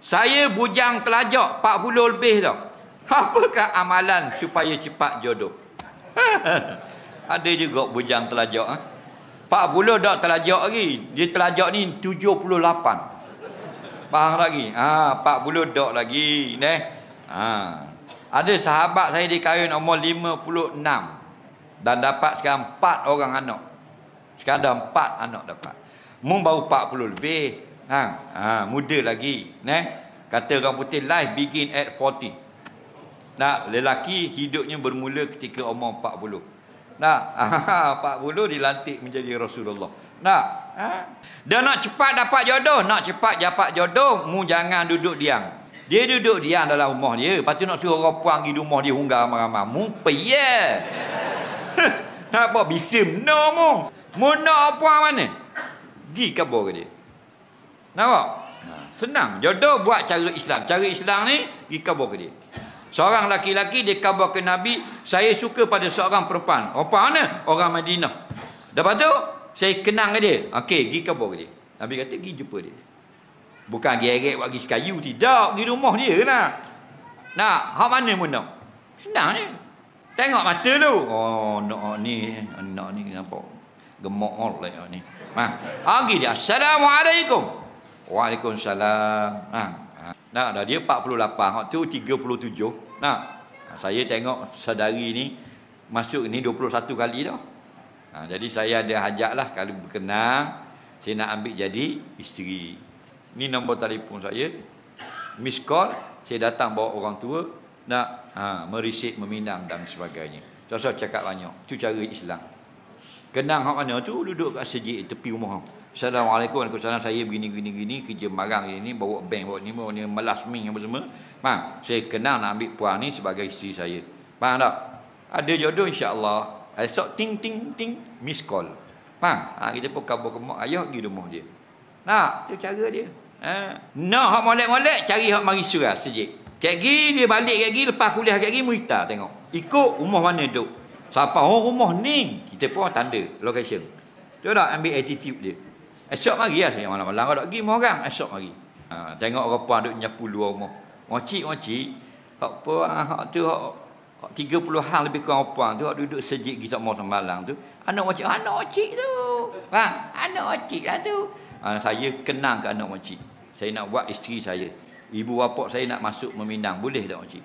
Saya bujang telajak 40 lebih dah. Apakah amalan supaya cepat jodoh? Ada juga bujang telajak. 40 dah telajak lagi. Dia telajak ni 78. Faham lagi? 40 dak lagi. Ada sahabat saya dikahwin umur 56. Dan dapat sekarang 4 orang anak. Sekarang dah 4 anak dapat. Mung baru 40 lebih. Muda lagi. Kata orang putih, life begin at 40. Lelaki hidupnya bermula ketika umur 40. 40 dilantik menjadi Rasulullah. Dia nak cepat dapat jodoh, mu jangan duduk diam. Dia duduk diam dalam rumah dia, lepas tu nak suruh orang puang pergi rumah dia hunggar ramai-ramai. Mu payah. Apa bisim no mu nak puang mana? Gi kabur ke dia. Nampak? Senang. Jodoh buat cara Islam. Cara Islam ni gi kabur ke dia. Seorang laki-laki dia khabar ke Nabi, saya suka pada seorang perempuan. Perempuan mana? Orang Madinah. Lepas tu, saya kenang ke dia. Okey, pergi khabar ke dia. Nabi kata, pergi jumpa dia. Bukan geret buat pergi sekayu. Tidak, pergi rumah dia nak. Hak mana pun nak. Senang ni. Tengok mata tu. Oh, anak ni kenapa? Gemuk oleh ni. Pergi dia. Assalamualaikum. Waalaikumsalam. Dah dia 48, hak tu 37. Saya tengok saudari ni masuk ni 21 kali dah. Jadi saya ada hajat lah, kalau berkenan saya nak ambil jadi isteri. Ni nombor telefon saya. Miss call, saya datang bawa orang tua nak merisik, meminang dan sebagainya. Saya cakap banyak. Itu cara Islam. Kenang hak mana tu, duduk kat sejik tepi rumah. Assalamualaikum, waalaikumsalam, saya begini kerja marang ini, bawa bank, bawa ni melas ming apa semua. Saya kenal nak ambil puan ni sebagai isteri saya. Faham tak? Ada jodoh insya-Allah. Esok ting miss call. Kita pun khabar ke mak ayah pergi rumah dia. Tu cara dia. Hak molek-molek cari hak mari surah sejik. Kek gi dia balik kek gi lepas kuliah kek gi muita tengok. Ikut rumah mana duk. Siapa rumah ni? Kita pun tanda location. Tu dah ambil attitude dia. Esok mari lah saya malam-malam kalau tak pergi rumah orang, esok mari. Tengok orang puan duk nyapu luar rumah. Moci. Hak tu hak 30 hang lebih kurang puan tu hak duduk sejik gi sama semalam tu. Anak moci tu. Anak moci lah tu. Saya kenang ke anak moci. Saya nak buat isteri saya. Ibu bapa saya nak masuk meminang, boleh tak moci?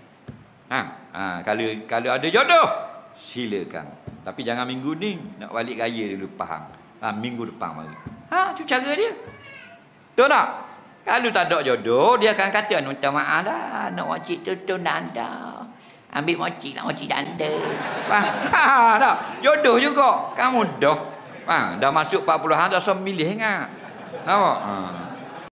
Kalau ada jodoh, silakan. Tapi jangan minggu ni, nak balik raya dulu faham. Minggu depan mari. Tu cara dia. Betul tak? Kalau tak ada jodoh, dia akan kata, minta maaf dah, anak makcik tu nanda. Ambil makcik lah, makcik danda. Tak? Jodoh juga. Kamu dah. Dah masuk 40-an, dah so milih ingat. Nampak?